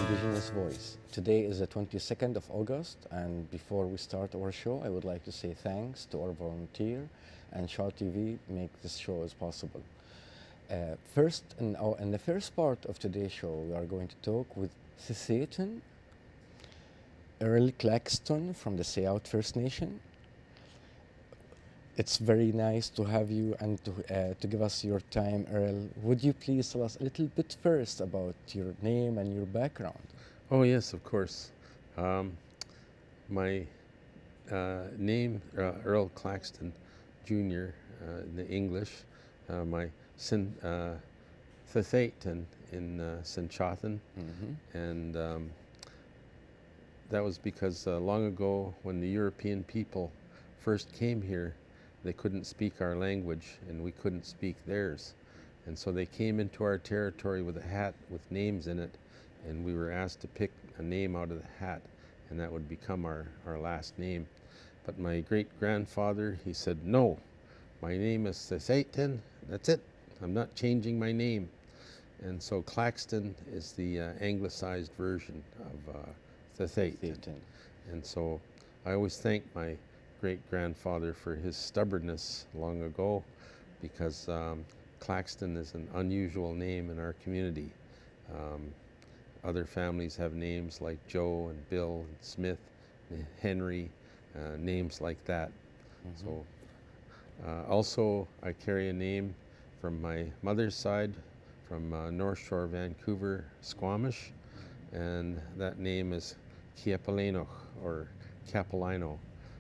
Indigenous Voice. Today is the 22nd of August, and before we start our show, I would like to say thanks to our volunteer and Shaw TV make this show as possible. First, in the first part of today's show, we are going to talk with Tsawout Earl Claxton from the Tsawout First Nation. It's very nice to have you and to give us your time, Earl. Would you please tell us a little bit first about your name and your background? Oh, yes, of course. My name, Earl Claxton Jr., in the English. My Tsawout in Sinchothan. And that was because long ago, when the European people first came here, they couldn't speak our language and we couldn't speak theirs. And so they came into our territory with a hat with names in it, and we were asked to pick a name out of the hat, and that would become our last name. But my great-grandfather, he said, no, my name is Tsawout, that's it. I'm not changing my name. And so Claxton is the anglicized version of Tsawout. And so I always thank my great-grandfather for his stubbornness long ago, because Claxton is an unusual name in our community. Other families have names like Joe and Bill and Smith and Henry, names like that. So also I carry a name from my mother's side, from North Shore, Vancouver, Squamish, and that name is Kiapalenoch, or Capilano.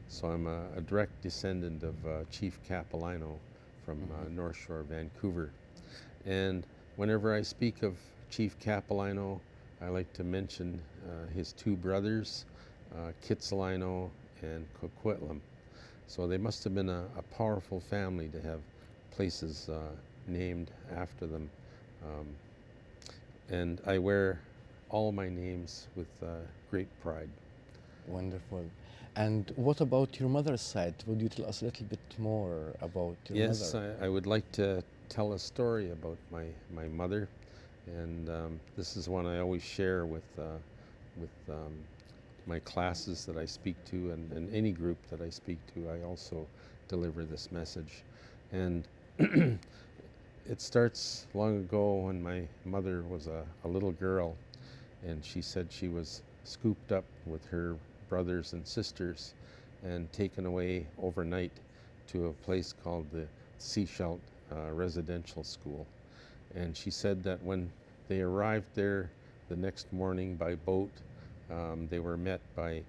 So I'm a direct descendant of Chief Capilano from North Shore, Vancouver. And whenever I speak of Chief Capilano, I like to mention his two brothers, Kitsilano and Coquitlam. So they must have been a powerful family to have places named after them. And I wear all my names with great pride. Wonderful. And what about your mother's side? Would you tell us a little bit more about your mother? Yes, I would like to tell a story about my mother, and this is one I always share with my classes that I speak to, and any group that I speak to. I also deliver this message. And it starts long ago when my mother was a little girl, and she said she was scooped up with her brothers and sisters and taken away overnight to a place called the Tsawout Residential School. And she said that when they arrived there the next morning by boat, they were met by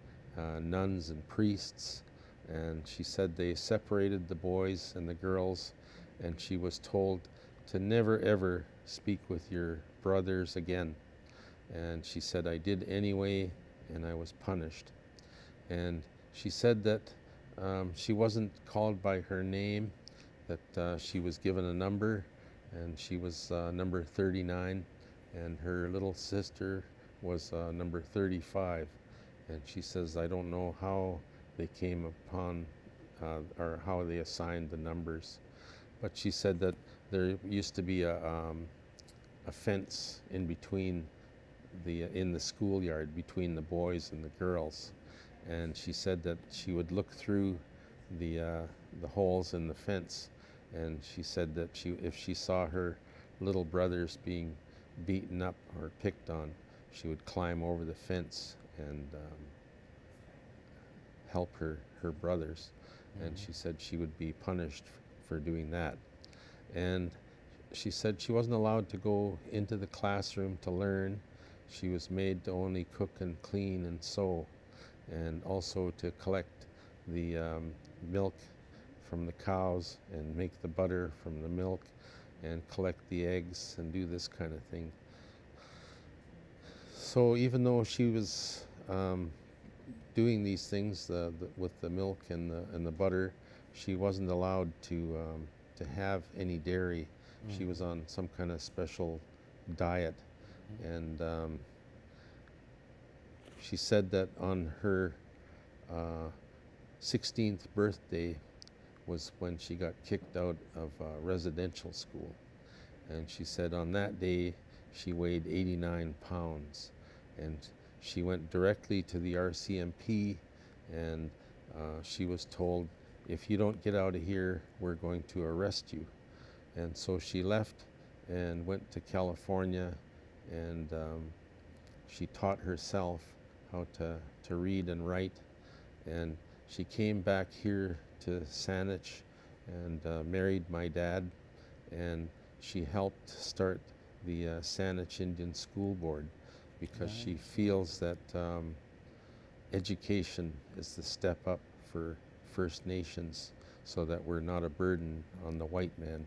nuns and priests, and she said they separated the boys and the girls, and she was told to never ever speak with your brothers again. And she said, I did anyway, and I was punished. And she said that she wasn't called by her name, that she was given a number, and she was number 39, and her little sister was number 35. And she says, I don't know how they came upon or how they assigned the numbers. But she said that there used to be a fence in between in the schoolyard between the boys and the girls. And she said that she would look through the holes in the fence, and she said that if she saw her little brothers being beaten up or picked on, she would climb over the fence and help her brothers. And she said she would be punished for doing that. And she said she wasn't allowed to go into the classroom to learn. She was made to only cook and clean and sew, and also to collect the milk from the cows and make the butter from the milk and collect the eggs and do this kind of thing. So even though she was doing these things with the milk and the butter, she wasn't allowed to have any dairy. She was on some kind of special diet. And she said that on her 16th birthday was when she got kicked out of residential school. And she said on that day she weighed 89 pounds. and she went directly to the RCMP, and she was told, if you don't get out of here, we're going to arrest you. And so she left and went to California, and she taught herself how to read and write. And she came back here to Saanich and married my dad, and she helped start the Saanich Indian School Board, because she feels that education is the step up for First Nations, so that we're not a burden on the white man.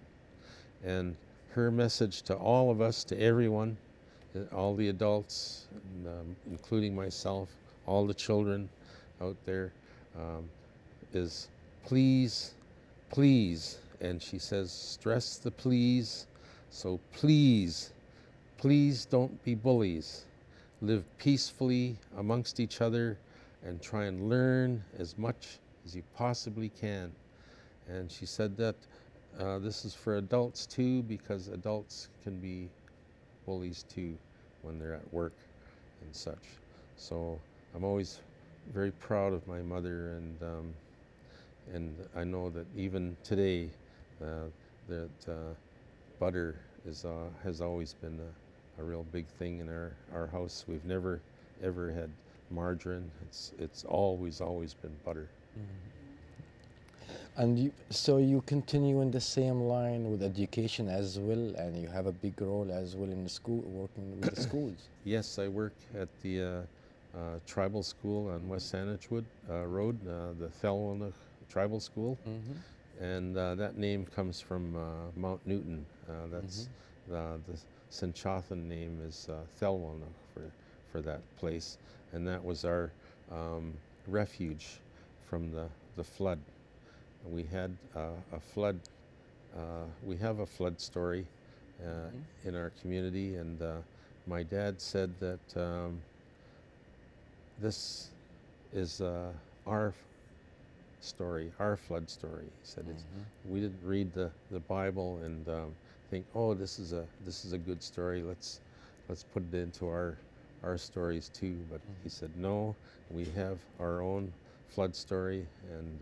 And her message to all of us, to everyone, all the adults, and, including myself, all the children out there, is please, please, and she says, stress the please, so please, please don't be bullies. Live peacefully amongst each other and try and learn as much as you possibly can. And she said that this is for adults too, because adults can be bullies too when they're at work and such. So I'm always very proud of my mother, and I know that even today that butter has always been a real big thing in our house. We've never ever had margarine. It's always been butter. And so you continue in the same line with education as well, and you have a big role as well in the school, working with the schools. Yes, I work at the tribal school on West Saanich Road, the Tsawout Tribal School, and that name comes from Mount Newton. That's the Sinchothan name is Thelwalna for that place, and that was our refuge from the flood. We had a flood. We have a flood story in our community, and my dad said that this is our story, our flood story. He said we didn't read the Bible and think, oh, this is a good story. Let's put it into our stories too. But he said, no, we have our own flood story, and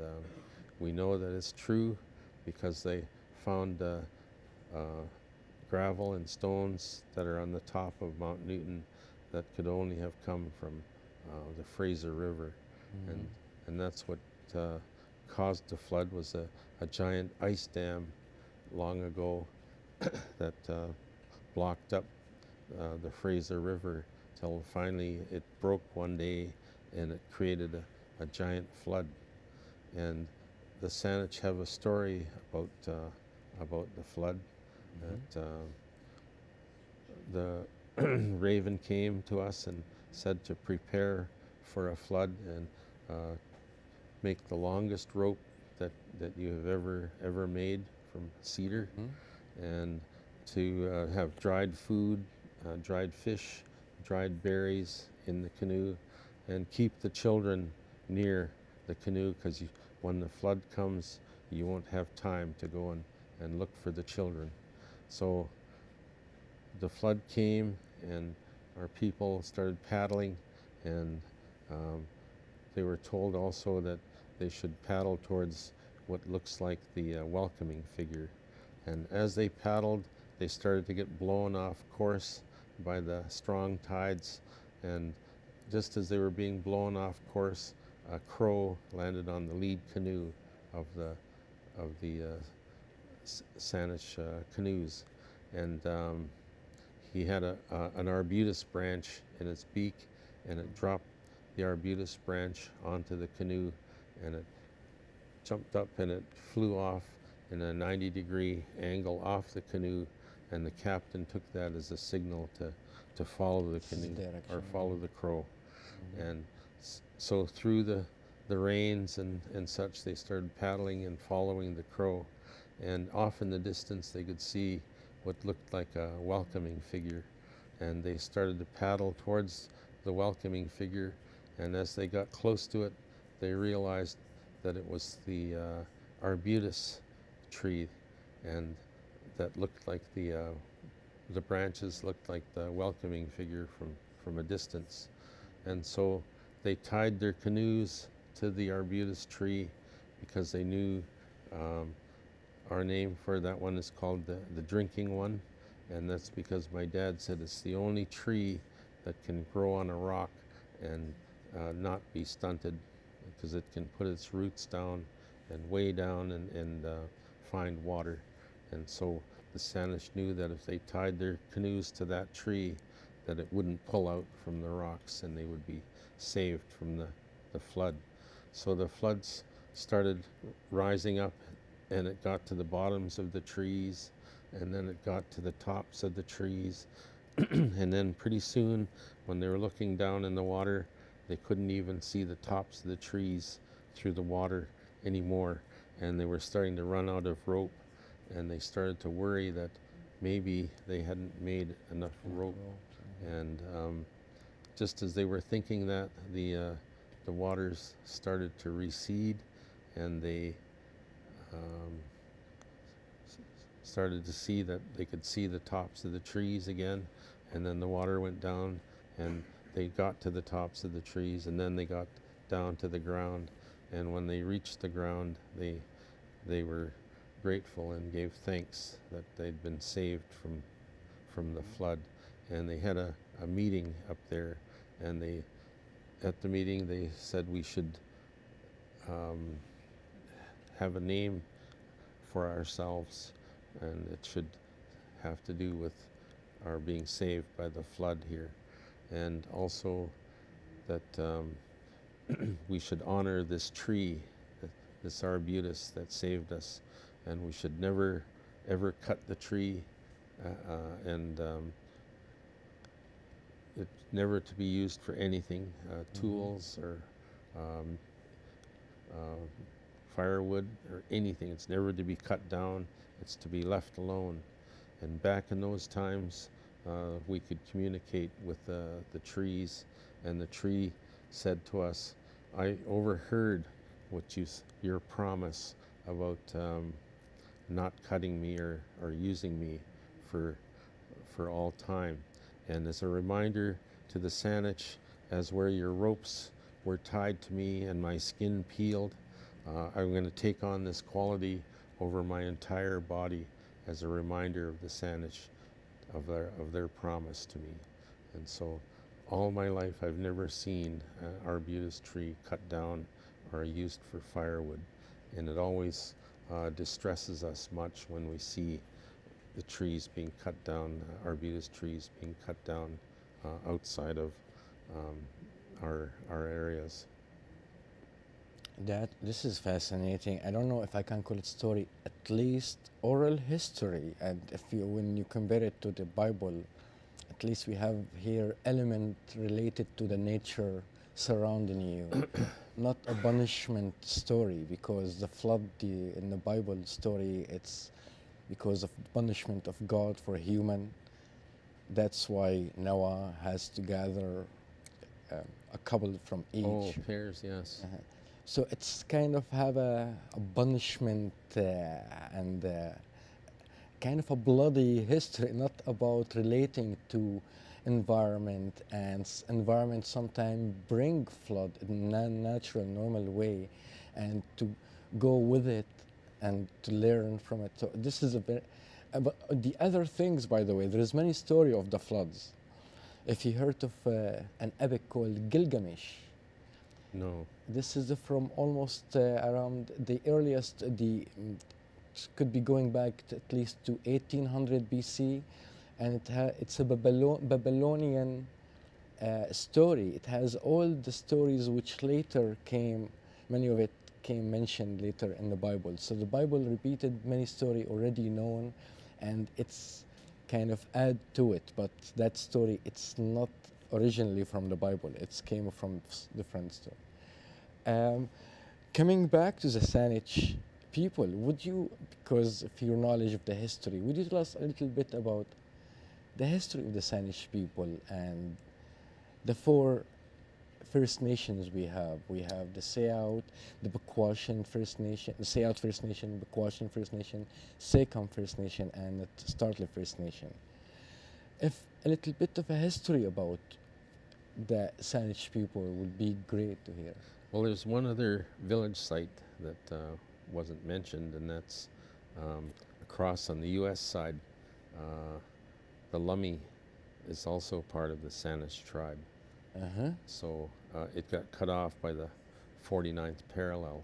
we know that it's true because they found gravel and stones that are on the top of Mount Newton that could only have come from the Fraser River, and that's what caused the flood. Was a giant ice dam long ago that blocked up the Fraser River till finally it broke one day, and it created a giant flood. And the Saanich have a story about the flood, that the raven came to us and said to prepare for a flood and make the longest rope that you have ever made from cedar, and to have dried food, dried fish, dried berries in the canoe, and keep the children near the canoe, because when the flood comes, you won't have time to go and look for the children. So the flood came, and our people started paddling, and they were told also that they should paddle towards what looks like the welcoming figure. And as they paddled, they started to get blown off course by the strong tides, and just as they were being blown off course, a crow landed on the lead canoe of the Saanich canoes, and he had an arbutus branch in its beak, and it dropped the arbutus branch onto the canoe, and it jumped up and it flew off in a 90-degree angle off the canoe, and the captain took that as a signal to follow the canoe or follow the crow. And so through the rains and such, they started paddling and following the crow, and off in the distance they could see what looked like a welcoming figure, and they started to paddle towards the welcoming figure, and as they got close to it, they realized that it was the arbutus tree, and that looked like the branches looked like the welcoming figure from from a distance. And so they tied their canoes to the arbutus tree because they knew our name for that one is called the drinking one. And that's because my dad said it's the only tree that can grow on a rock and not be stunted, because it can put its roots down and way down and find water. And so the Saanich knew that if they tied their canoes to that tree, that it wouldn't pull out from the rocks and they would be saved from the flood. So the floods started rising up, and it got to the bottoms of the trees, and then it got to the tops of the trees. And then pretty soon, when they were looking down in the water, they couldn't even see the tops of the trees through the water anymore, and they were starting to run out of rope, and they started to worry that maybe they hadn't made enough rope. And just as they were thinking that, the waters started to recede, and they started to see that they could see the tops of the trees again. And then the water went down, and they got to the tops of the trees, and then they got down to the ground. And when they reached the ground, they were grateful and gave thanks that they'd been saved from the flood. And they had a meeting up there, and at the meeting they said we should have a name for ourselves, and it should have to do with our being saved by the flood here, and also that we should honor this tree, this arbutus that saved us, and we should never ever cut the tree, and it's never to be used for anything, tools or firewood or anything. It's never to be cut down. It's to be left alone. And back in those times, we could communicate with the trees, and the tree said to us, I overheard your promise about not cutting me or using me for all time. And as a reminder to the Saanich, as where your ropes were tied to me and my skin peeled, I'm going to take on this quality over my entire body as a reminder of the Saanich, of their promise to me. And so all my life I've never seen an arbutus tree cut down or used for firewood. And it always distresses us much when we see the trees being cut down, arbutus trees being cut down outside of our areas. This is fascinating. I don't know if I can call it story, at least oral history. And when you compare it to the Bible, at least we have here element related to the nature surrounding you, not a punishment story, because the flood in the Bible story, it's because of the punishment of God for human. That's why Noah has to gather a couple from each. Oh, pairs, yes. So it's kind of have a punishment and kind of a bloody history, not about relating to environment, and environment sometimes bring flood in a natural, normal way, and to go with it and to learn from it. So this is a bit. But the other things, by the way, there is many story of the floods. If you heard of an epic called Gilgamesh. No. This is from almost around the earliest, could be going back to at least to 1800 BC, and it's a Babylonian story. It has all the stories which later came, many of it came mentioned later in the Bible. So the Bible repeated many story already known, and it's kind of add to it. But that story, it's not originally from the Bible. It came from different story. Coming back to the Saanich people, would you, because of your knowledge of the history, would you tell us a little bit about the history of the Saanich people and the four First Nations we have? We have the Tsawout, the Bequashin First Nation, the Tsawout First Nation, Bequashin First Nation, Secom First Nation, and the Startler First Nation. If a little bit of a history about the Saanich people would be great to hear. Well, there's one other village site that wasn't mentioned, and that's across on the U.S. side. The Lummi is also part of the Saanich tribe. Uh-huh. So it got cut off by the 49th parallel,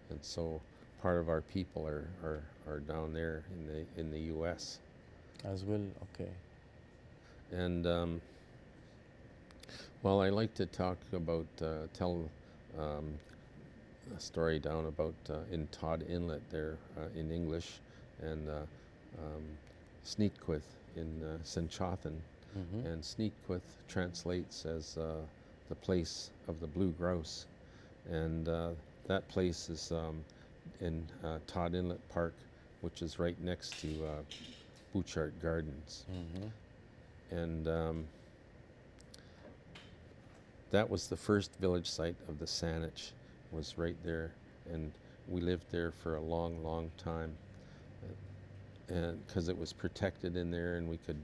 and so part of our people are down there in the U.S. As well, okay. And well, I like to talk about tell a story down about in Todd Inlet there in English, and Sneetquith in Sinchothan. Mm-hmm. And Sneetquith translates as the place of the blue grouse, and that place is in Todd Inlet Park, which is right next to Bouchart Gardens. Mm-hmm. And that was the first village site of the Saanich, was right there, and we lived there for a long, long time, and because it was protected in there, and we could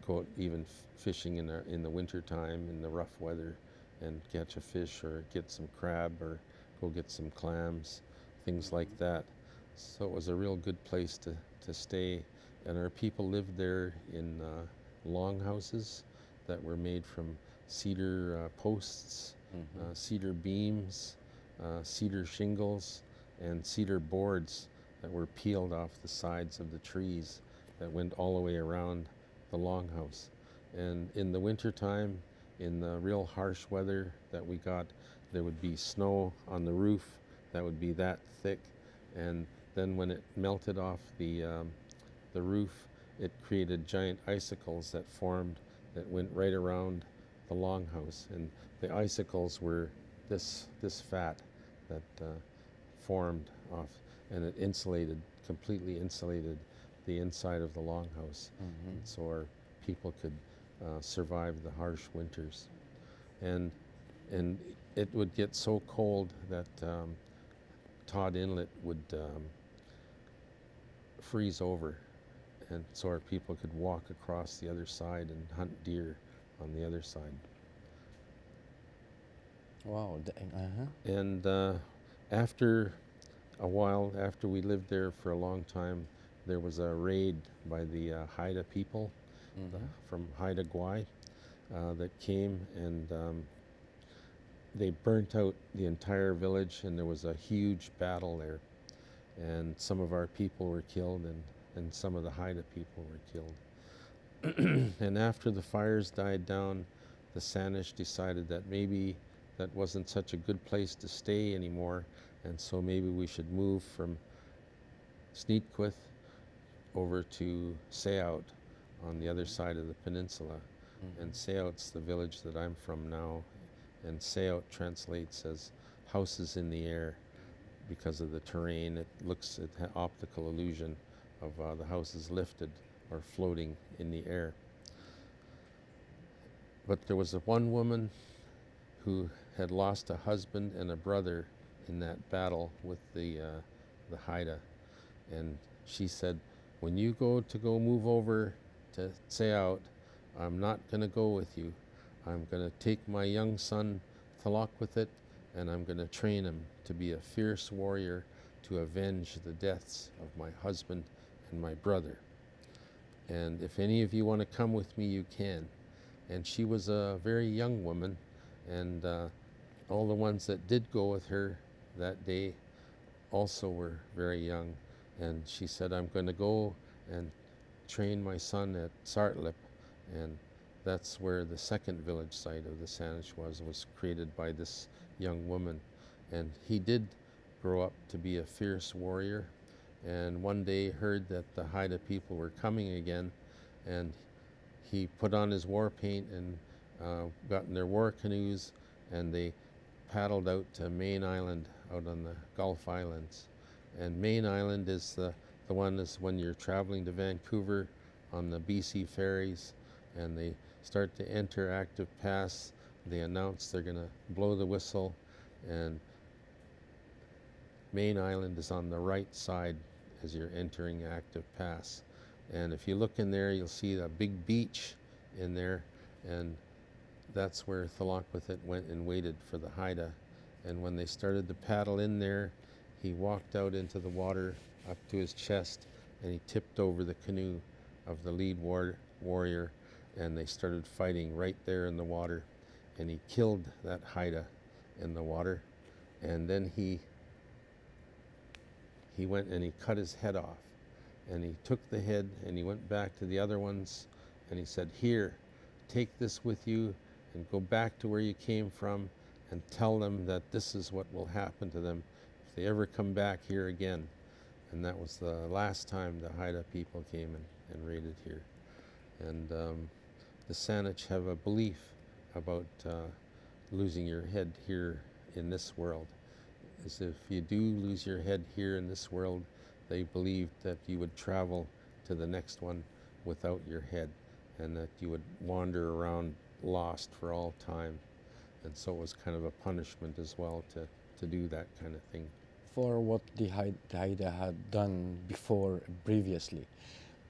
go even fishing in the winter time in the rough weather and catch a fish or get some crab or go get some clams, things like that. So it was a real good place to stay, and our people lived there in longhouses that were made from cedar posts, Mm-hmm. cedar beams, cedar shingles, and cedar boards that were peeled off the sides of the trees that went all the way around the longhouse. And in the wintertime, in the real harsh weather that we got, there would be snow on the roof that would be that thick, and then when it melted off the roof, it created giant icicles that formed, that went right around the longhouse, and the icicles were this fat that formed off, and it completely insulated the inside of the longhouse, Mm-hmm. so our people could survive the harsh winters. And it would get so cold that Todd Inlet would freeze over, and so our people could walk across the other side and hunt deer on the other side. Wow. Uh-huh. And after a while, after we lived there for a long time, there was a raid by the Haida people Mm-hmm. from Haida Gwaii that came, and they burnt out the entire village, and there was a huge battle there, and some of our people were killed, and some of the Haida people were killed. And after the fires died down, the Saanich decided that maybe that wasn't such a good place to stay anymore, and so maybe we should move from Sneetquith over to Tsawout on the other side of the peninsula. Mm-hmm. And Tsawout's the village that I'm from now, and Tsawout translates as houses in the air because of the terrain. It optical illusion of the houses lifted or floating in the air. But there was one woman who had lost a husband and a brother in that battle with the Haida, and she said, "When you go move over to Tsawout, I'm not going to go with you. I'm going to take my young son Thalak, and I'm going to train him to be a fierce warrior to avenge the deaths of my husband and my brother. And if any of you want to come with me, you can." And she was a very young woman, and all the ones that did go with her that day also were very young. And she said, "I'm going to go and train my son at Sartlip," and that's where the second village site of the Saanich was created by this young woman. And he did grow up to be a fierce warrior, and one day heard that the Haida people were coming again, and he put on his war paint and got in their war canoes, and they paddled out to Main Island out on the Gulf Islands. And Main Island is the one is when you're traveling to Vancouver on the BC ferries, and they start to enter Active Pass. They announce they're going to blow the whistle, and Main Island is on the right side as you're entering Active Pass. And if you look in there, you'll see a big beach in there, and that's where Tsawout went and waited for the Haida. And when they started to paddle in there, he walked out into the water up to his chest, and he tipped over the canoe of the lead warrior, and they started fighting right there in the water. And he killed that Haida in the water, and then he went and he cut his head off, and he took the head and he went back to the other ones, and he said, "Here, take this with you and go back to where you came from and tell them that this is what will happen to them if they ever come back here again." And that was the last time the Haida people came and raided here. And the Saanich have a belief about losing your head here in this world. Is if you do lose your head here in this world, they believed that you would travel to the next one without your head, and that you would wander around lost for all time. And so it was kind of a punishment as well to do that kind of thing. For what the Haida had done before, previously.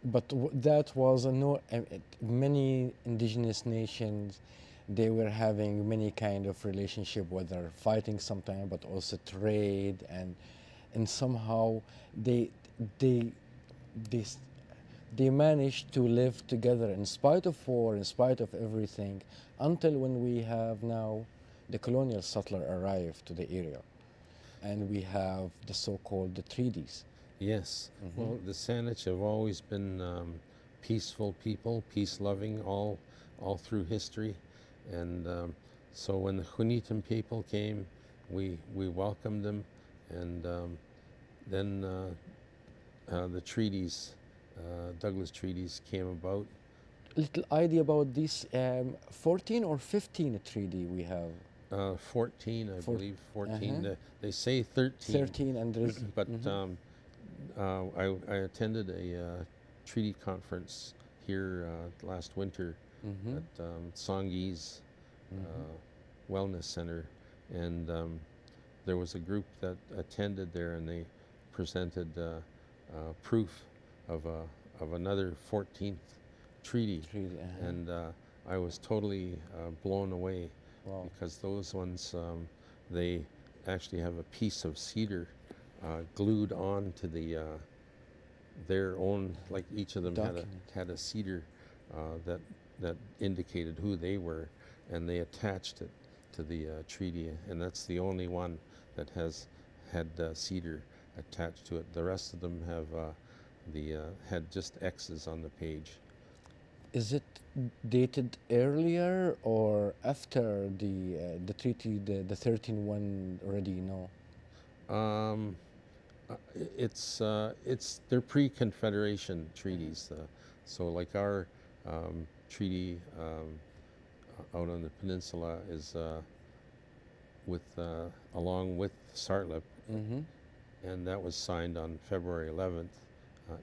But that was many indigenous nations, they were having many kind of relationship, whether fighting sometime, but also trade, and somehow they managed to live together in spite of war, in spite of everything, until when we have now the colonial settler arrived to the area, and we have the so-called the treaties. Yes. Well, the Saanich have always been peaceful people, peace-loving all through history. And so when the Hunitan people came, we welcomed them, and then the treaties, Douglas Treaties, came about. Little idea about this 14 or 15 treaty we have? 14, I believe, 14. They say 13. 13, and there's... But I attended a treaty conference here last winter at Songhee's Wellness Center, and there was a group that attended there, and they presented proof of another 14th treaty. And I was totally blown away. Wow. Because those ones, they actually have a piece of cedar glued on to their own, like each of them had a cedar that indicated who they were, and they attached it to the treaty, and that's the only one that has had cedar attached to it. The rest of them have had just X's on the page. Is it dated earlier or after the treaty, the 13 one already, you know? They're pre-Confederation treaties. So like our treaty out on the peninsula is along with Sartlip, and that was signed on February 11th,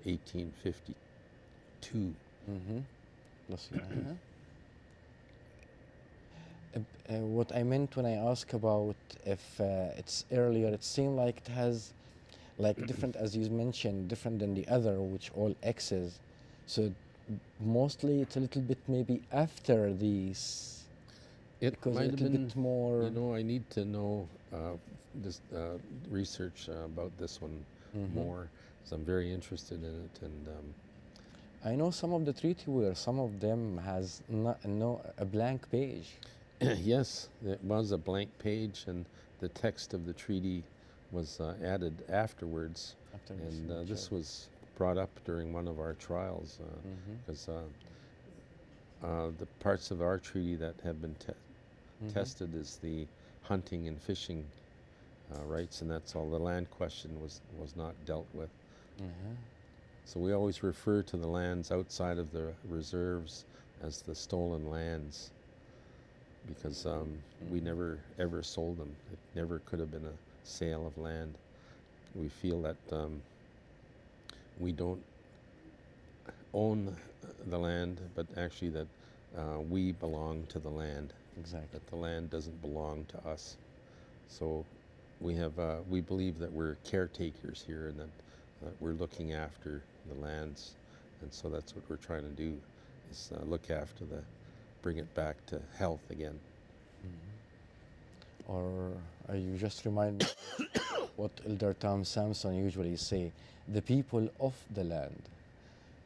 1852. What I meant when I asked about if it's earlier, it seemed like it has, like different, as you mentioned, different than the other, which all X's. So mostly it's a little bit maybe after these. It might have been bit more. You know, I need to know this research about this one more, because I'm very interested in it. And I know some of the treaty where some of them has a blank page. yes, it was a blank page, and the text of the treaty was added afterwards. And this was brought up during one of our trials, because the parts of our treaty that have been tested is the hunting and fishing rights, and that's all. The land question was not dealt with. So we always refer to the lands outside of the reserves as the stolen lands, because we never ever sold them. It never could have been a sale of land. We feel that we don't own the land, but actually that we belong to the land. Exactly. That the land doesn't belong to us. So we believe that we're caretakers here, and that we're looking after the lands, and so that's what we're trying to do, is look after bring it back to health again. Or you just remind me what Elder Tom Sampson usually say, the people of the land.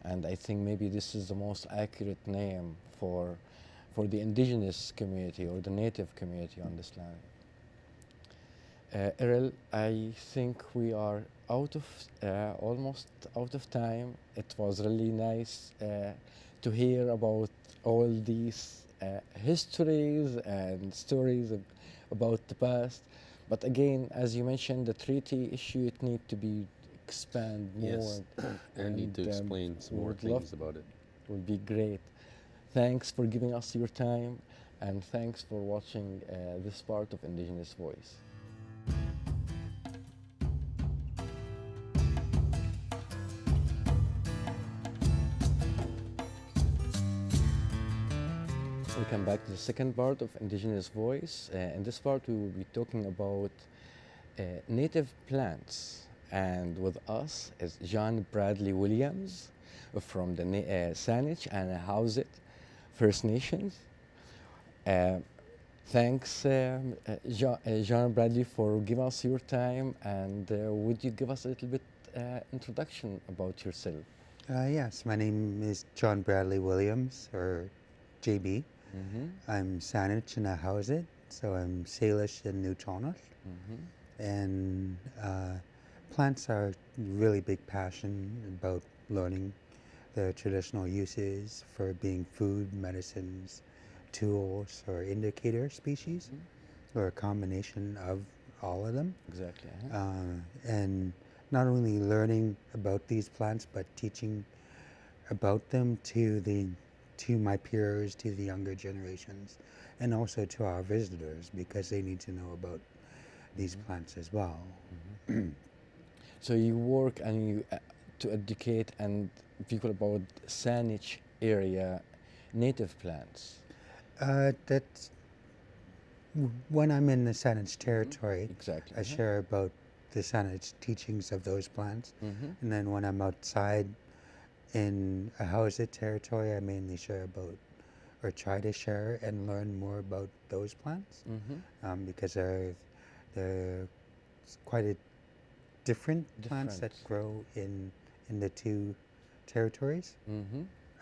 And I think maybe this is the most accurate name for the indigenous community or the native community on this land. Earl, I think we are almost out of time. It was really nice to hear about all these histories and stories about the past. But again, as you mentioned, the treaty issue, it needs to be expand more. Yes, I need to explain some more things about it. Would be great. Thanks for giving us your time, and thanks for watching this part of Indigenous Voice. Welcome back to the second part of Indigenous Voice. In this part, we will be talking about native plants. And with us is John Bradley Williams from the Saanich Ahousat First Nations. Thanks, John Bradley, for giving us your time. And would you give us a little bit introduction about yourself? Yes, my name is John Bradley Williams, or JB. I'm Saanich Ahousat, so I'm Salish and Newtonus. And plants are really big passion about learning the traditional uses for being food, medicines, tools, or indicator species, or a combination of all of them. Exactly. And not only learning about these plants, but teaching about them to my peers, to the younger generations, and also to our visitors, because they need to know about these plants as well. So you work and you to educate and people about Saanich area native plants. That's when I'm in the Saanich territory. Exactly. I share about the Saanich teachings of those plants, and then when I'm outside in Ahousat territory, I mainly share about, or try to share and learn more about those plants, because they're quite a different plants that grow in the two territories.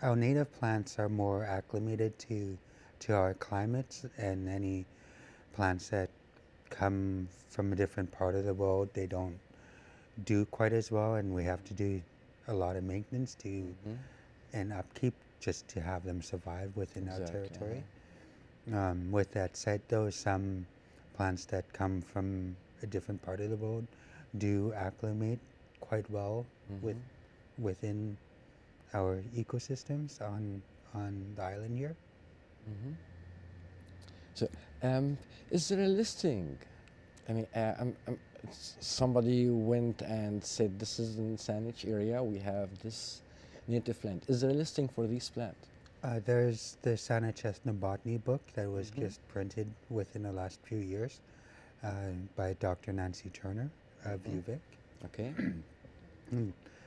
Our native plants are more acclimated to our climates, and any plants that come from a different part of the world, they don't do quite as well, and we have to do a lot of maintenance and upkeep just to have them survive within our territory. With that said, though, some plants that come from a different part of the world do acclimate quite well within our ecosystems on the island here. So, is there a listing? I mean, somebody went and said, this is in Saanich area, we have this native plant. Is there a listing for these plants? There's the Saanich ethnobotany book that was just printed within the last few years by Dr. Nancy Turner of UVic. Okay.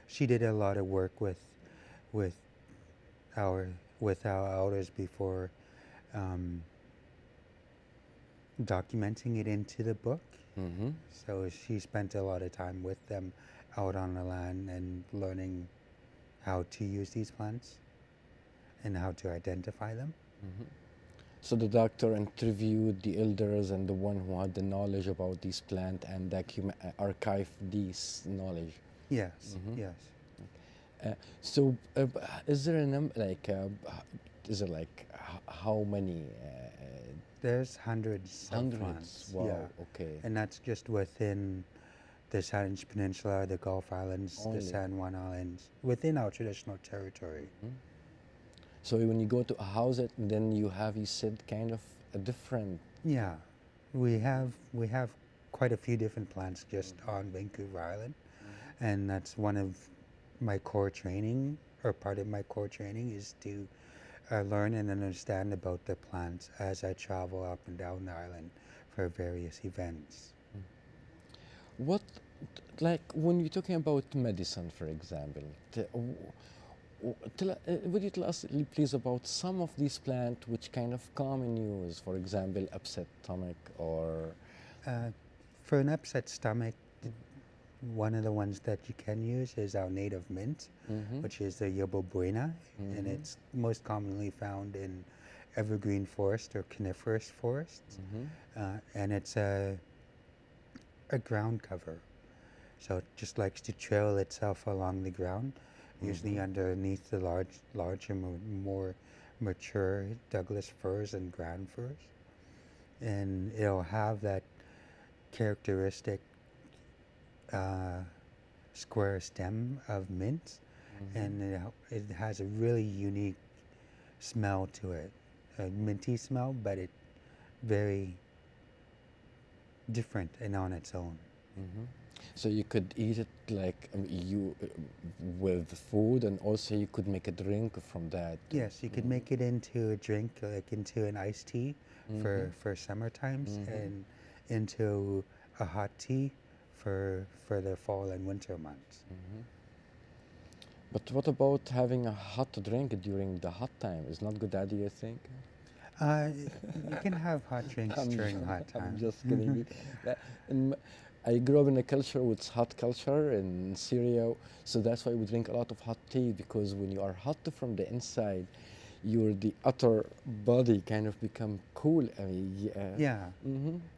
She did a lot of work with our elders before documenting it into the book. So she spent a lot of time with them out on the land and learning how to use these plants and how to identify them. So the doctor interviewed the elders and the one who had the knowledge about these plants and archived these knowledge. Yes, yes. So is there a number, like, is there like how many? There's hundreds of plants. Wow, yeah. Okay. And that's just within the Saanich Peninsula, the Gulf Islands, the San Juan Islands, within our traditional territory. So when you go to Ahousat, then you said, kind of a different... Yeah, we have quite a few different plants just on Vancouver Island, and that's one of my core training, or part of my core training, is to learn and understand about the plants as I travel up and down the island for various events. What, like when you're talking about medicine, for example, Would you tell us, please, about some of these plants which kind of common use, for example, upset stomach or... Uh, for an upset stomach, one of the ones that you can use is our native mint, which is the Yerba Buena, and it's most commonly found in evergreen forest or coniferous forests, and it's a ground cover. So it just likes to trail itself along the ground, usually underneath the larger, more mature Douglas firs and ground firs. And it'll have that characteristic square stem of mint, and it has a really unique smell to it, a minty smell, but it very different and on its own. So you could eat it like with food, and also you could make a drink from that. Yes, you could make it into a drink, like into an iced tea for summer times, and into a hot tea for the fall and winter months. But what about having a hot drink during the hot time? Is not good idea, you think? You can have hot drinks during hot I'm times. just kidding. I grew up in a culture with hot culture in Syria, so that's why we drink a lot of hot tea, because when you are hot from the inside, the outer body kind of become cool. I mean, Yeah,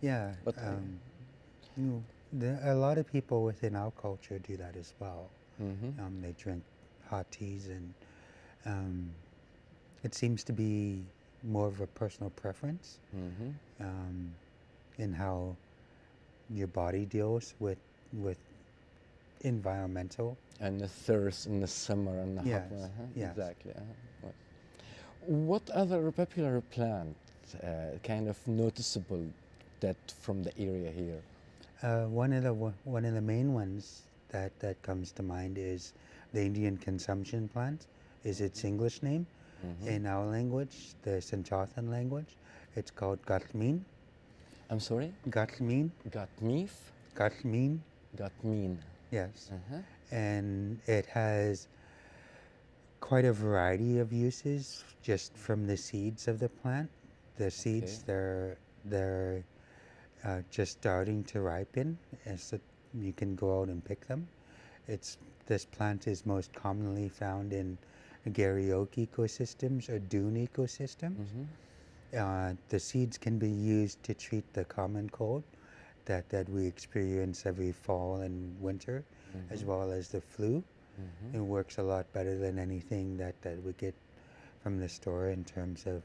yeah. But a lot of people within our culture do that as well. They drink hot teas, and it seems to be more of a personal preference in how your body deals with environmental. and the thirst in the summer and the Yes, hot. yes. Exactly. Right. What other popular plant kind of noticeable that from the area here? One of the main ones that comes to mind is the Indian consumption plant. Is its English name. In our language, the Sanchothan language, it's called gatmin. I'm sorry? Gatmin. Got meef? Gatmin. Got mean. Yes. And it has quite a variety of uses just from the seeds of the plant. The seeds, they're just starting to ripen, and so you can go out and pick them. This plant is most commonly found in garryoke ecosystems or dune ecosystems. The seeds can be used to treat the common cold that we experience every fall and winter, as well as the flu. It works a lot better than anything that we get from the store in terms of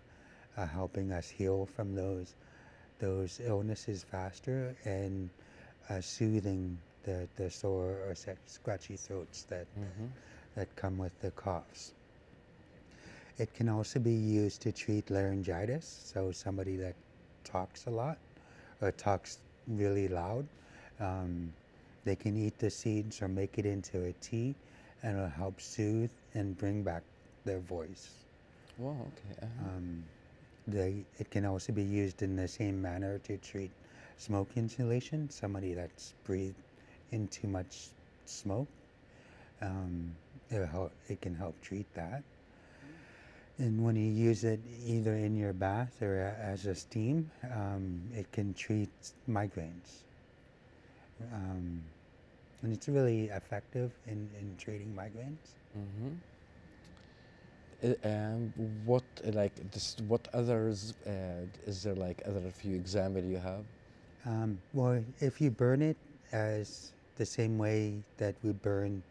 helping us heal from those illnesses faster, and soothing the sore or scratchy throats that come with the coughs. It can also be used to treat laryngitis, so somebody that talks a lot or talks really loud, they can eat the seeds or make it into a tea, and it'll help soothe and bring back their voice. Wow, okay. It can also be used in the same manner to treat smoke inhalation, somebody that's breathed in too much smoke. It can help treat that. And when you use it either in your bath or as a steam, it can treat migraines. And it's really effective in treating migraines. What What others is there, like other few example you have? Well, if you burn it as the same way that we burn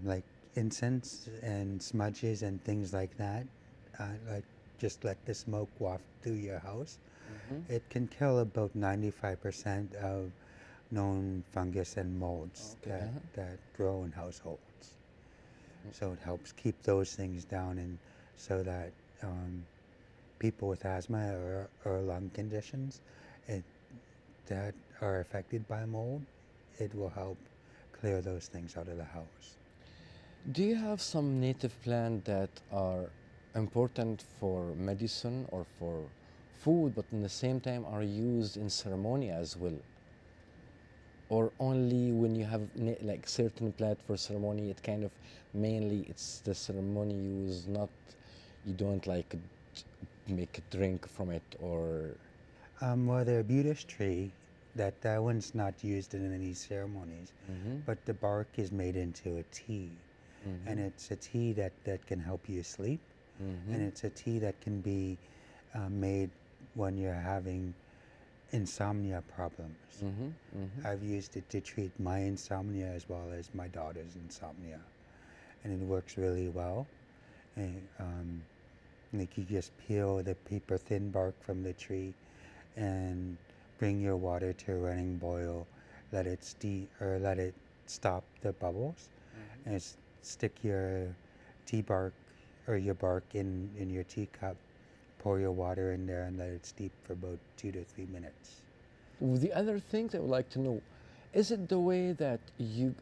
like incense and smudges and things like that, like just let the smoke waft through your house, it can kill about 95% of known fungus and molds that grow in households. So it helps keep those things down, and so that people with asthma or lung conditions that are affected by mold, it will help clear those things out of the house. Do you have some native plants that are important for medicine or for food, but in the same time are used in ceremony as well? or only when you have like certain plant for ceremony? It kind of mainly it's the ceremony use, not you don't like make a drink from it or. Well, the Buddhist tree, that one's not used in any ceremonies, Mm-hmm. but the bark is made into a tea, and Mm-hmm. it's a tea that can help you sleep, and Mm-hmm. it's a tea that can be made when you're having insomnia problems. Mm-hmm. Mm-hmm. I've used it to treat my insomnia as well as my daughter's insomnia, and it works really well. And, like you just peel the paper thin bark from the tree and bring your water to a running boil, let it let it stop the bubbles, and stick your tea bark or your bark in your teacup, pour your water in there and let it steep for about 2 to 3 minutes. The other things I would like to know, is it the way that you,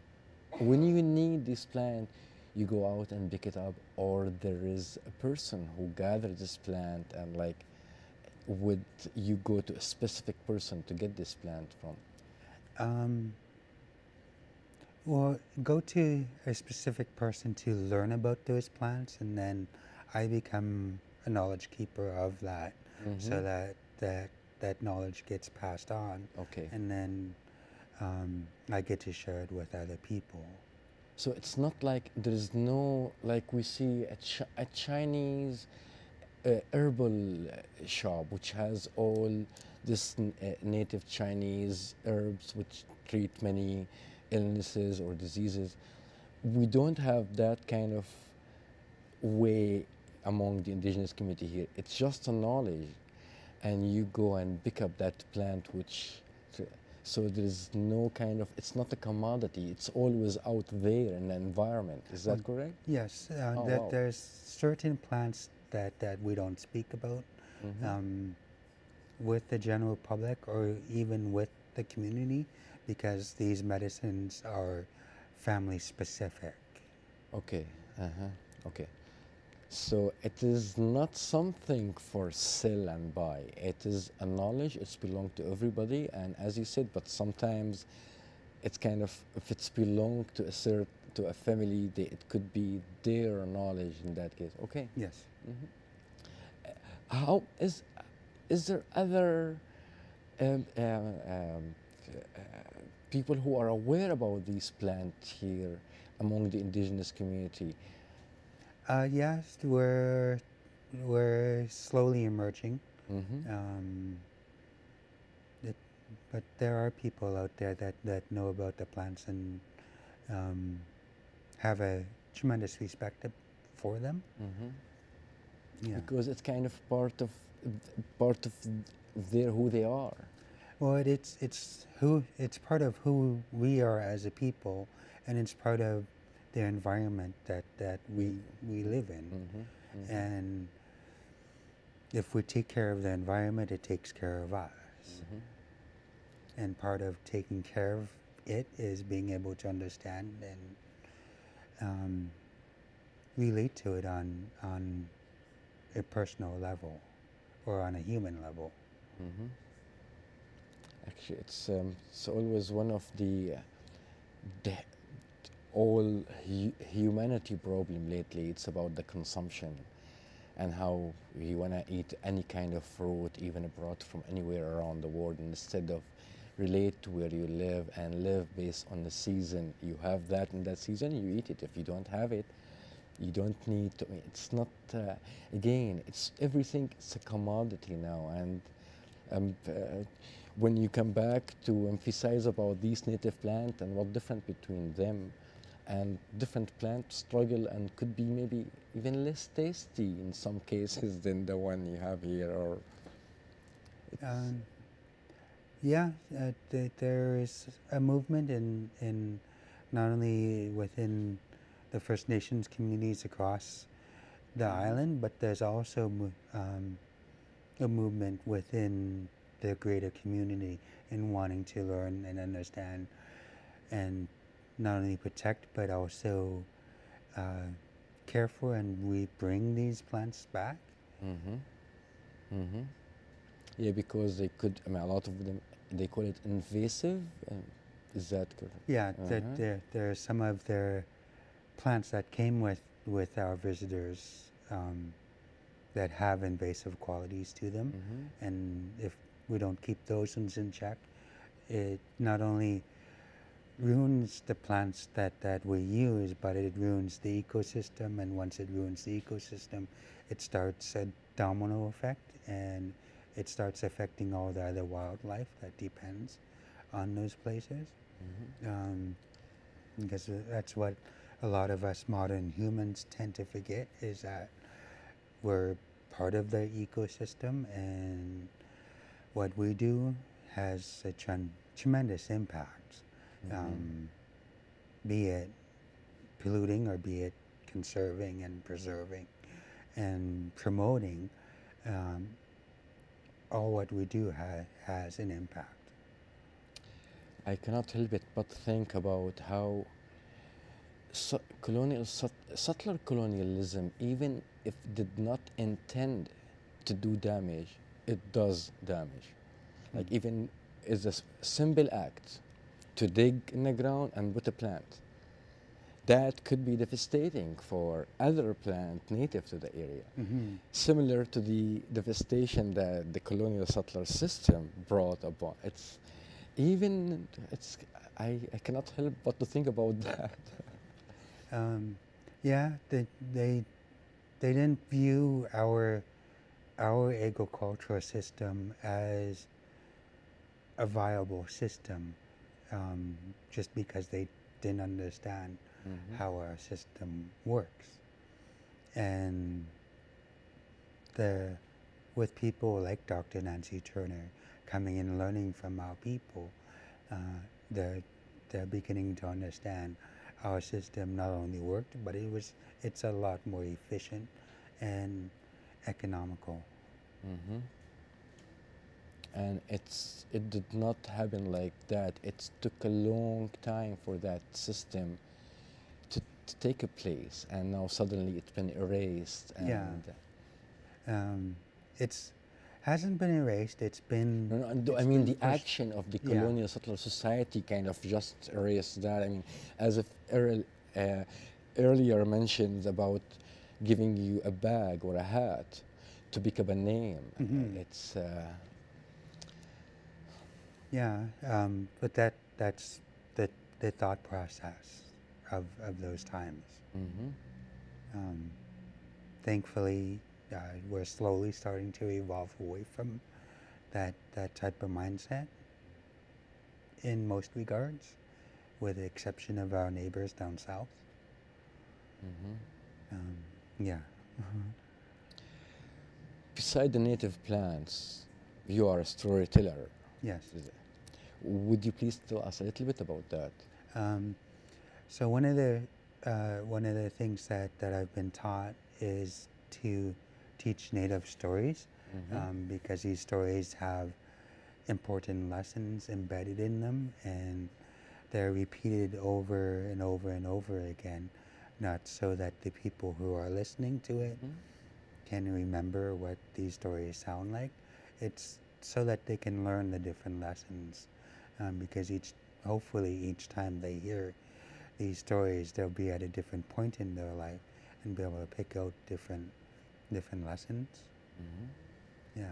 when you need this plant, you go out and pick it up, or there is a person who gathered this plant and like, would you go to a specific person to get this plant from? Um, well, go to a specific person to learn about those plants, and then I become a knowledge keeper of that, Mm-hmm. so that knowledge gets passed on, Okay. and then I get to share it with other people. So it's not like there is no, like we see a Chinese herbal shop which has all this native Chinese herbs which treat many illnesses or diseases. We don't have that kind of way among the indigenous community here. It's just a knowledge, and you go and pick up that plant which. So there's no kind of, it's not a commodity, it's always out there in the environment. Is that correct? Yes, Oh, that wow. there's certain plants that we don't speak about Mm-hmm. with the general public or even with the community, because these medicines are family specific. Okay. Uh-huh. Okay. So it is not something for sell and buy. It is a knowledge. It's belong to everybody, and as you said, but sometimes it's kind of if it's belong to to a family, it could be their knowledge in that case. Okay. Yes. How is there other um, um, um, people who are aware about these plants here among the indigenous community? Yes, we're slowly emerging. Mm-hmm. Um, it, but there are people out there that know about the plants and um, have a tremendous respect for them. Mm-hmm. Yeah. Because it's kind of part of their who they are. Well, it's part of who we are as a people, and it's part of the environment that we live in. Mm-hmm. Mm-hmm. And if we take care of the environment, it takes care of us. Mm-hmm. And part of taking care of it is being able to understand and relate to it on a personal level or on a human level. Mm-hmm. Actually, it's always one of the all humanity problem lately. It's about the consumption and how you want to eat any kind of fruit, even brought from anywhere around the world, instead of relate to where you live and live based on the season. You have that in that season, you eat it. If you don't have it, you don't need to. It's not. Again, it's everything. It's a commodity now, and um, uh, when you come back to emphasize about these native plant and what different between them and different plant struggle and could be maybe even less tasty in some cases than the one you have here, or Um, yeah, there is a movement in not only within the First Nations communities across the island, but there's also a movement within the greater community in wanting to learn and understand and not only protect but also care for, and we bring these plants back. mm-hmm. Mm-hmm. Yeah, because they could. I mean, a lot of them they call it invasive. Is that correct? Yeah, that Uh-huh. there are some of their plants that came with our visitors that have invasive qualities to them, Mm-hmm. and if we don't keep those ones in check, it not only ruins the plants that we use, but it ruins the ecosystem, and once it ruins the ecosystem, it starts a domino effect, and it starts affecting all the other wildlife that depends on those places. Mm-hmm. Um, because that's what a lot of us modern humans tend to forget is that we're part of the ecosystem, and what we do has a tremendous impact, Mm-hmm. um, be it polluting or be it conserving and preserving and promoting. Um, all what we do has an impact. I cannot help it but think about how subtler colonialism, even if did not intend to do damage, it does damage. Mm. Like even is a simple act to dig in the ground and put a plant. That could be devastating for other plant native to the area. Mm-hmm. Similar to the devastation that the colonial settler system brought upon. I cannot help but to think about that. Um, yeah, they didn't view our agricultural system as a viable system, just because they didn't understand Mm-hmm. how our system works. And the with people like Dr. Nancy Turner coming and learning from our people, uh, they're they're beginning to understand our system not only worked, but it's a lot more efficient and economical. Mm-hmm. And it did not happen like that. It took a long time for that system to take a place, and now suddenly it's been erased. Yeah, And um, it's hasn't been erased. no, no, I It's mean been the pushed. action of the Yeah. colonial settler society kind of just erased that. I mean, as if uh, earlier mentioned about giving you a bag or a hat to pick up a name. Hmm. It's Yeah, but that's the thought process of those times. mm-hmm. Um, thankfully, we're slowly starting to evolve away from that type of mindset in most regards, with the exception of our neighbors down south. Mm-hmm. Um, yeah. Beside the native plants, you are a storyteller. Yes. Would you please tell us a little bit about that? Um, so one of the things that I've been taught is to teach native stories, Mm-hmm. because these stories have important lessons embedded in them, and they're repeated over and over and over again, not so that the people who are listening to it Mm-hmm. can remember what these stories sound like. It's so that they can learn the different lessons, because hopefully each time they hear these stories, they'll be at a different point in their life and be able to pick out different lessons. Mm-hmm. Yeah.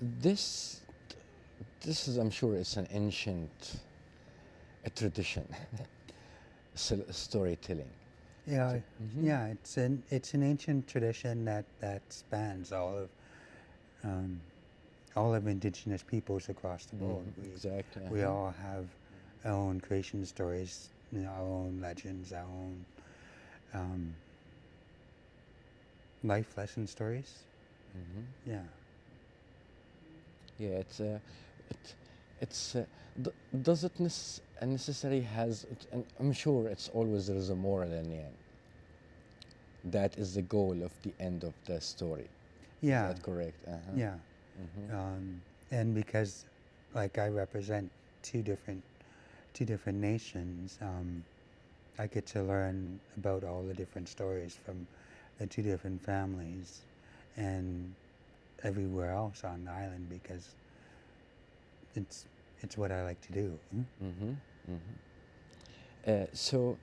This, this is, I'm sure, it's an ancient a tradition, storytelling. Yeah, Mm-hmm. yeah. It's an ancient tradition that spans um, all of Indigenous peoples across the world. Mm-hmm. Exactly. We Uh-huh. all have our own creation stories, our own legends, our own um, life lesson stories. Mm-hmm. Yeah. Yeah, it's does it necessarily has? And I'm sure it's always there is a moral in the end. That is the goal of the end of the story. Yeah. Is that correct? Uh-huh. Yeah. Mm-hmm. And because, like, I represent two different nations, I get to learn about all the different stories from the two different families and everywhere else on the island, because it's it's what I like to do. Mm-hmm. So,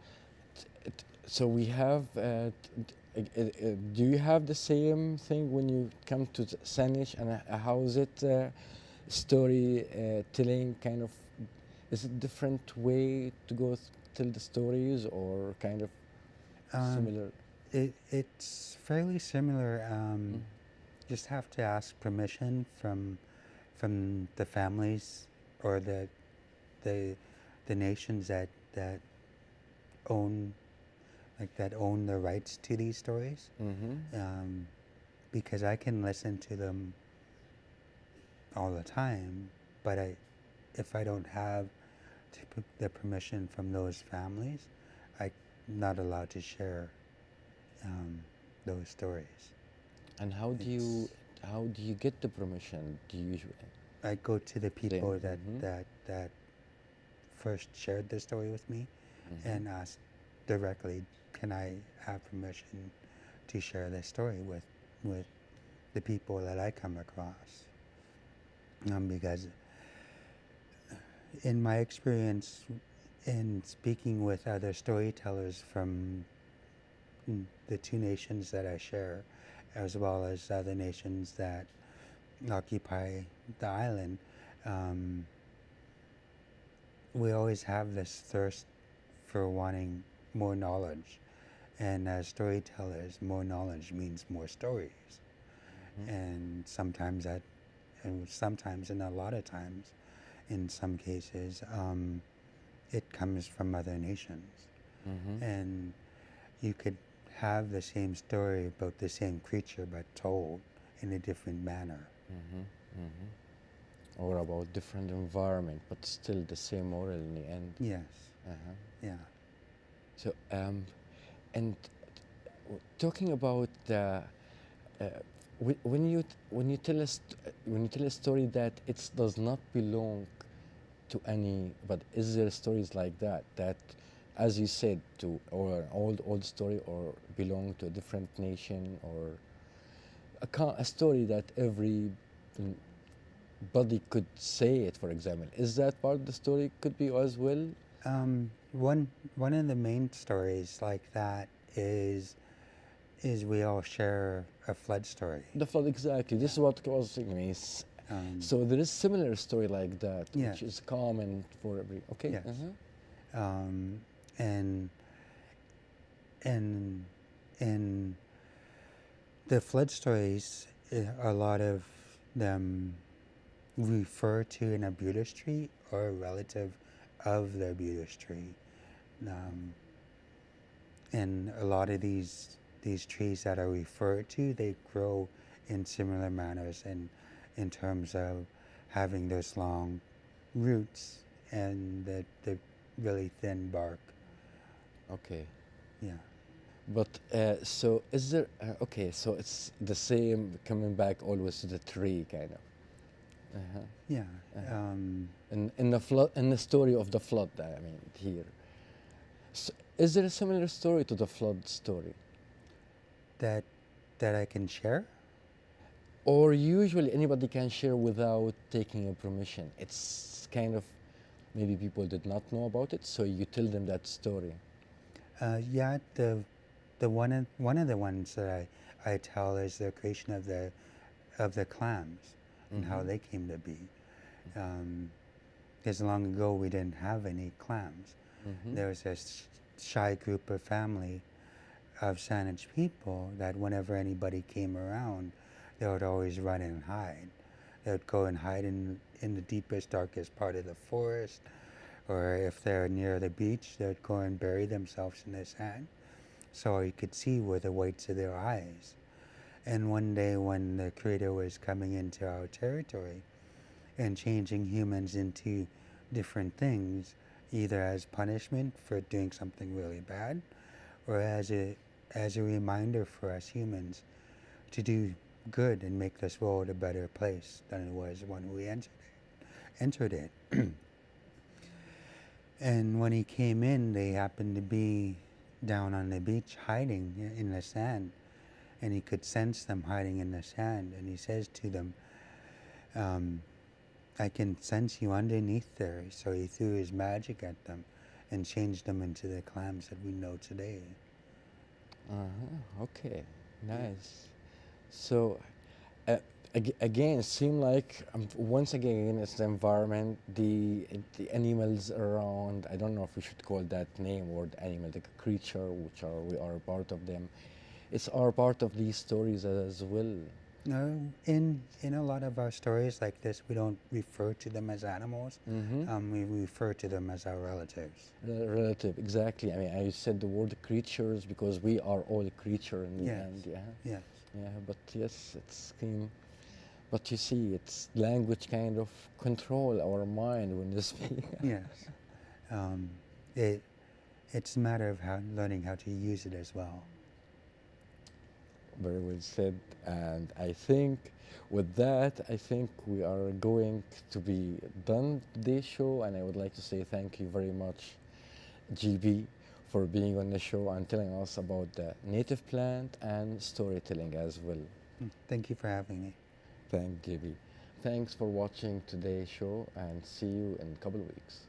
so we have. Do you have the same thing when you come to Saanich and Ahousat story telling? Kind of, is it different way to go tell the stories, or kind of similar? It's fairly similar. Mm. Just have to ask permission from the families or the the nations that own that own the rights to these stories. Mm-hmm. Because I can listen to them all the time, but if I don't have the permission from those families, I'm not allowed to share those stories. And how do you get the permission? Do you usually? I go to the people Mm-hmm. that first shared the story with me Mm-hmm. and ask directly, can I have permission to share this story with the people that I come across? Because in my experience in speaking with other storytellers from the two nations that I share, as well as other nations that occupy the island, we always have this thirst for wanting more knowledge. And as storytellers, more knowledge means more stories. Mm-hmm. And sometimes and a lot of times, in some cases, it comes from other nations. Mm-hmm. And you could have the same story about the same creature but told in a different manner. Mm-hmm. Mm-hmm. Or about different environment, but still the same moral in the end. Yes. Uh-huh. Yeah. So, and talking about the when you tell when you tell a story that it does not belong to any, but is there stories like that, as you said, to or an old story, or belong to a different nation, or a story that every body could say it, for example, is that part of the story could be as well? One of the main stories like that is we all share a flood story. The flood, exactly. This is what I was thinking. So there is similar story like that, Yes. which is common for every. Okay. Yes. Uh-huh. And and the flood stories, a lot of them refer to an abuelus tree or a relative of the abuelus tree. And a lot of these trees that are referred to, they grow in similar manners and in terms of having those long roots and the really thin bark. Okay. Yeah. But so is there? Okay, so it's the same coming back always to the tree, kind of. Uh-huh. Yeah. In the flood, in the story of the flood, I mean here. So is there a similar story to the flood story? That I can share? Or usually anybody can share without taking a permission. It's kind of maybe people did not know about it, so you tell them that story. Yeah, the one of the ones that I tell is the creation of the clams and how they came to be. Because long ago we didn't have any clams. There was this shy group of family of Saanich people that whenever anybody came around, they would always run and hide. They would go and hide in the deepest, darkest part of the forest, or if they're near the beach, they would go and bury themselves in the sand so you could see with the whites of their eyes. And one day when the Creator was coming into our territory and changing humans into different things, either as punishment for doing something really bad, or as a reminder for us humans to do good and make this world a better place than it was when we entered it. And when he came in, they happened to be down on the beach hiding in the sand, and he could sense them hiding in the sand, and he says to them, I can sense you underneath there. So he threw his magic at them and changed them into the clams that we know today. Okay, nice. So, uh, again, it seems like once again it's the environment, the animals around. I don't know if we should call that name or the animal, the creature, which are we are part of them. It's our part of these stories as well. No, in a lot of our stories like this, we don't refer to them as animals. We refer to them as our relatives. Relative, exactly. I mean, I said the word creatures because we are all a creature in the Yes. end. Yeah. Yes. Yeah, but yes, but you see, it's language kind of control our mind when you speak. Yes. Um, it it's a matter of learning how to use it as well. Very well said. And I think with that, I think we are going to be done today's show. And I would like to say thank you very much, GB, for being on the show and telling us about the native plant and storytelling as well. Thank you for having me. Thank GB. Thanks for watching today's show and see you in a couple of weeks.